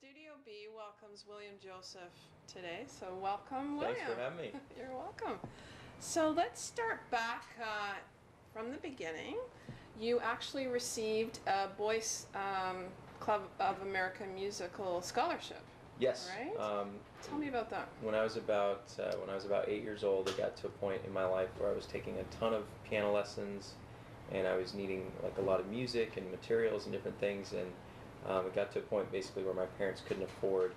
Studio B welcomes William Joseph today. So welcome, William. Thanks for having me. You're welcome. So let's start back from the beginning. You actually received a Boyce Club of America musical scholarship. Yes. Right? Tell me about that. When I was about 8 years old, it got to a point in my life where I was taking a ton of piano lessons, and I was needing like a lot of music and materials and different things, and it got to a point basically where my parents couldn't afford,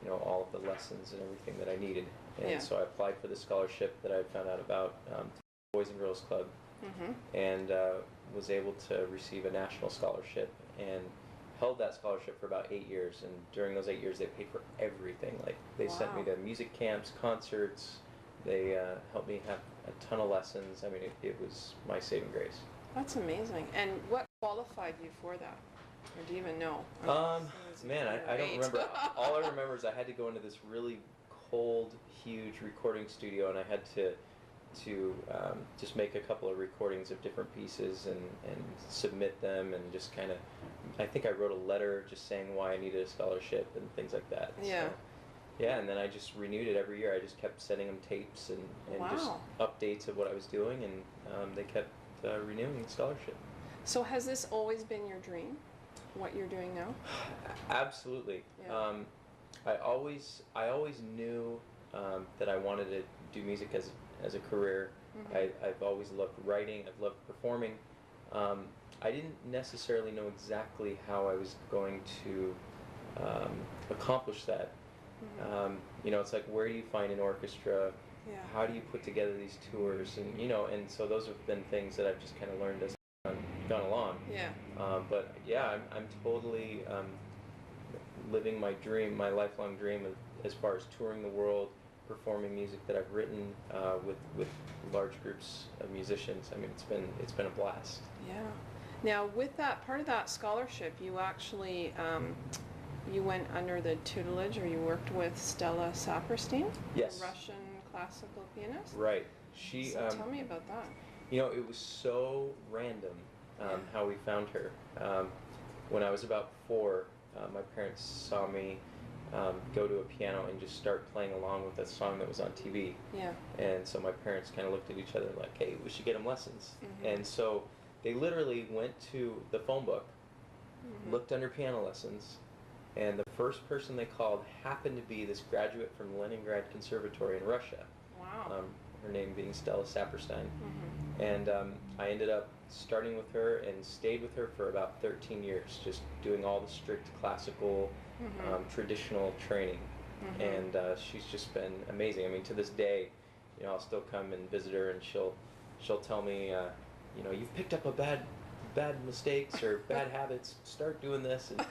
all of the lessons and everything that I needed, and so I applied for the scholarship that I had found out about, Boys and Girls Club, and was able to receive a national scholarship and held that scholarship for about 8 years. And during those 8 years, they paid for everything. Like they sent me to music camps, concerts. They helped me have a ton of lessons. I mean, it was my saving grace. That's amazing. And what qualified you for that? Or do you even know? Man, I don't remember. All I remember is I had to go into this really cold, huge recording studio, and I had to just make a couple of recordings of different pieces and submit them, and just kind of, I think I wrote a letter just saying why I needed a scholarship and things like that. Yeah. So, yeah, and then I just renewed it every year. I just kept sending them tapes and just updates of what I was doing, and they kept renewing the scholarship. So has this always been your dream, what you're doing now? Absolutely. Yeah. I always knew that I wanted to do music as a career. I've always loved writing. I've loved performing. I didn't necessarily know exactly how I was going to accomplish that. It's like, where do you find an orchestra? Yeah. How do you put together these tours? And so those have been things that I've just kind of learned as I've gone along. Yeah. But yeah, I'm totally living my dream, my lifelong dream, as far as touring the world, performing music that I've written with large groups of musicians. I mean, it's been a blast. Yeah. Now, with that part of that scholarship, you actually you went under the tutelage, or you worked with Stella Saperstein, Yes. a Russian classical pianist. Right. So tell me about that. It was so random how we found her. When I was about 4, my parents saw me go to a piano and just start playing along with a song that was on TV. Yeah. And so my parents kind of looked at each other like, hey, we should get him lessons. And so they literally went to the phone book, looked under piano lessons, and the first person they called happened to be this graduate from Leningrad Conservatory in Russia. Wow. Her name being Stella Saperstein. And I ended up starting with her and stayed with her for about 13 years, just doing all the strict classical, traditional training. And she's just been amazing. I mean, to this day, I'll still come and visit her, and she'll tell me, you've picked up a bad mistakes or bad habits, start doing this. And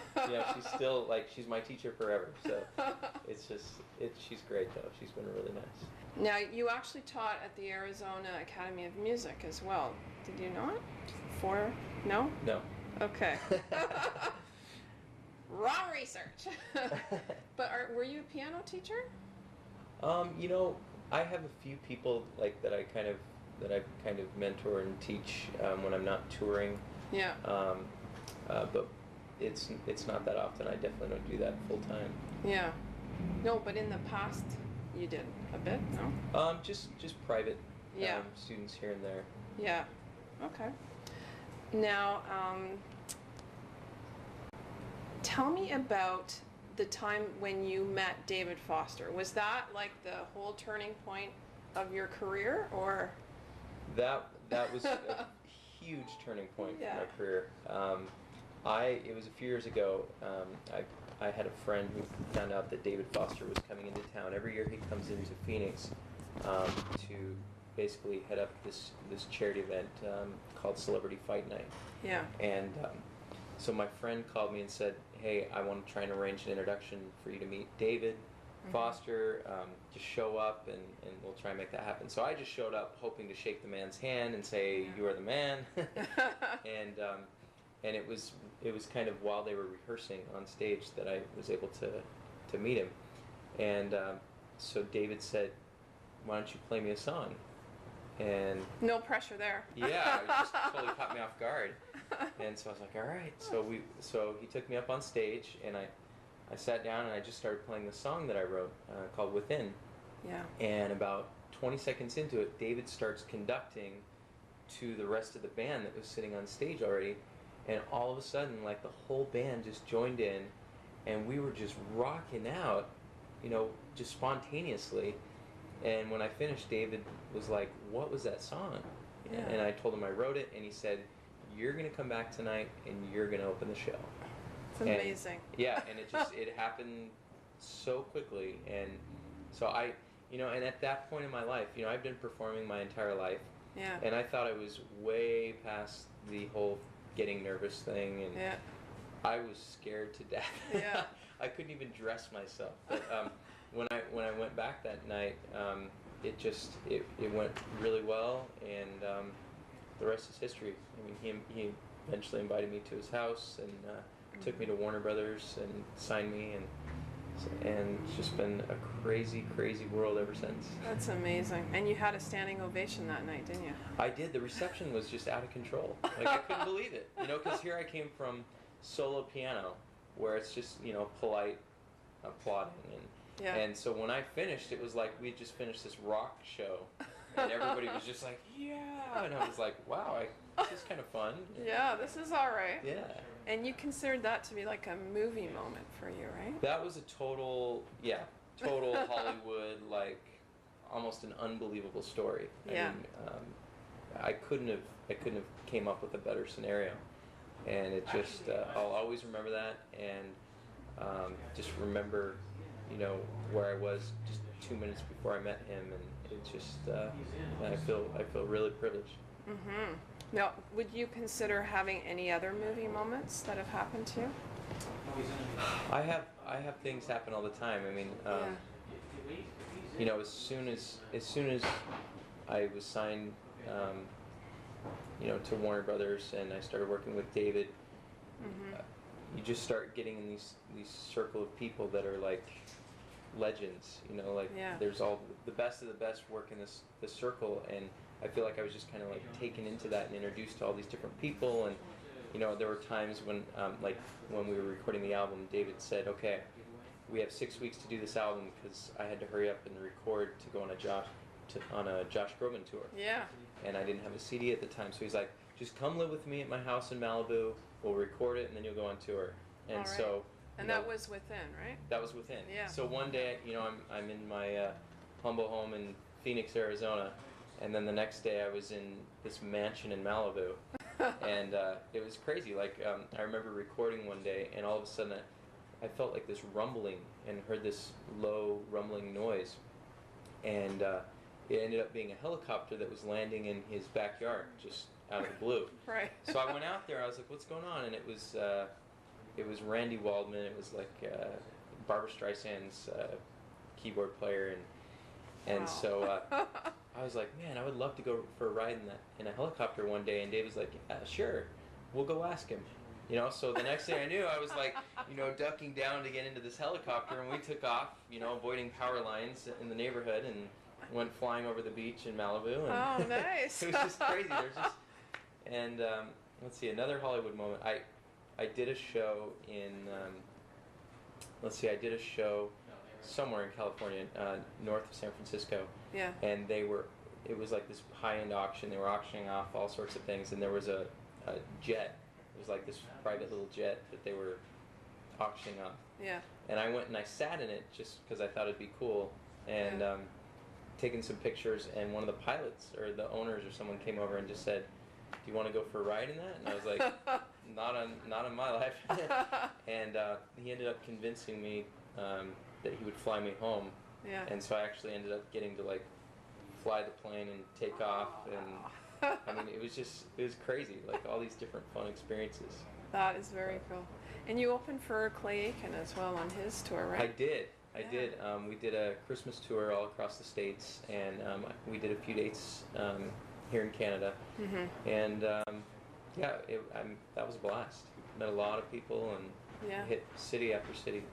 she's still like, she's my teacher forever. So she's great though. She's been really nice. Now, you actually taught at the Arizona Academy of Music as well. Did you not? No? No. Okay. Wrong research. But were you a piano teacher? I have a few people like that I kind of mentor and teach when I'm not touring. Yeah. But it's not that often. I definitely don't do that full time. Yeah. No, but in the past you did a bit, no? Just private Yeah. students here and there. Yeah. Okay. Now, tell me about the time when you met David Foster. Was that like the whole turning point of your career, or? That was a huge turning point for my career. It was a few years ago. I had a friend who found out that David Foster was coming into town. Every year he comes into Phoenix to basically head up this charity event called Celebrity Fight Night. Yeah. And so my friend called me and said, hey, I want to try and arrange an introduction for you to meet David Foster. Just show up and we'll try and make that happen. So I just showed up hoping to shake the man's hand and say, you are the man. And it was kind of while they were rehearsing on stage that I was able to meet him. And so David said, why don't you play me a song? And no pressure there. Yeah, it just totally caught me off guard. And so I was like, all right. So he took me up on stage, and I sat down and I just started playing the song that I wrote called Within. Yeah. And about 20 seconds into it, David starts conducting to the rest of the band that was sitting on stage already. And all of a sudden, like, the whole band just joined in, and we were just rocking out, just spontaneously. And when I finished, David was like, "What was that song?" Yeah. And I told him I wrote it, and he said, "You're going to come back tonight, and you're going to open the show." It's amazing. Yeah, and it happened so quickly. And so and at that point in my life, I've been performing my entire life. Yeah. And I thought I was way past the whole getting nervous thing, and Yeah. I was scared to death. Yeah. I couldn't even dress myself. But when I went back that night, it went really well, and the rest is history. I mean, he eventually invited me to his house and took me to Warner Brothers and signed me, and it's just been a crazy, crazy world ever since. That's amazing. And you had a standing ovation that night, didn't you? I did. The reception was just out of control. Like, I couldn't believe it. Because here I came from solo piano, where it's just, polite applauding. Yeah. And so when I finished, it was like we just finished this rock show. And everybody was just like, yeah. And I was like, wow, this is kind of fun. Yeah, this is all right. Yeah. And you considered that to be like a movie moment for you, right? That was a total Hollywood, like, almost an unbelievable story. Yeah. I mean, I couldn't have came up with a better scenario, and it just I'll always remember that, and just remember, where I was just 2 minutes before I met him, and it just I feel really privileged. Mm-hmm. Now, would you consider having any other movie moments that have happened to you? I have things happen all the time. I mean, as soon as I was signed, to Warner Brothers, and I started working with David, you just start getting in these circle of people that are like legends. There's all the best of the best work in this circle, and I feel like I was just kind of like taken into that and introduced to all these different people. And there were times when when we were recording the album, David said, "Okay, we have 6 weeks to do this album," because I had to hurry up and record to go on a Josh Groban tour. Yeah. And I didn't have a CD at the time, so he's like, "Just come live with me at my house in Malibu. We'll record it, and then you'll go on tour." And right. so. And that was Within, right? That was Within. Yeah. So one day, I'm in my humble home in Phoenix, Arizona, and then the next day I was in this mansion in Malibu, and it was crazy. Like, I remember recording one day, and all of a sudden I felt like this rumbling and heard this low rumbling noise, and it ended up being a helicopter that was landing in his backyard, just out of the blue. Right. So I went out there. I was like, "What's going on?" And it was Randy Waldman. It was like Barbra Streisand's keyboard player, and Wow. so I was like, "Man, I would love to go for a ride in a helicopter one day." And Dave was like, "Yeah, sure, we'll go ask him." So the next thing I knew, I was like, ducking down to get into this helicopter, and we took off, avoiding power lines in the neighborhood, and went flying over the beach in Malibu. And Oh, nice. it was just crazy. And let's see, another Hollywood moment. I did a show I did a show somewhere in California, north of San Francisco. Yeah. And it was like this high-end auction. They were auctioning off all sorts of things, and there was a jet. It was like this private little jet that they were auctioning off. Yeah. And I went and I sat in it just because I thought it'd be cool, and taking some pictures, and one of the pilots or the owners or someone came over and just said, "Do you want to go for a ride in that?" And I was like, not in my life. And he ended up convincing me that he would fly me home. Yeah. And so I actually ended up getting to like fly the plane and take off, and I mean, it was crazy, like all these different fun experiences. That is very cool. And you opened for Clay Aiken as well on his tour, right? I did. Yeah. We did a Christmas tour all across the states, and we did a few dates here in Canada. Mm-hmm. And that was a blast. Met a lot of people and Yeah. hit city after city.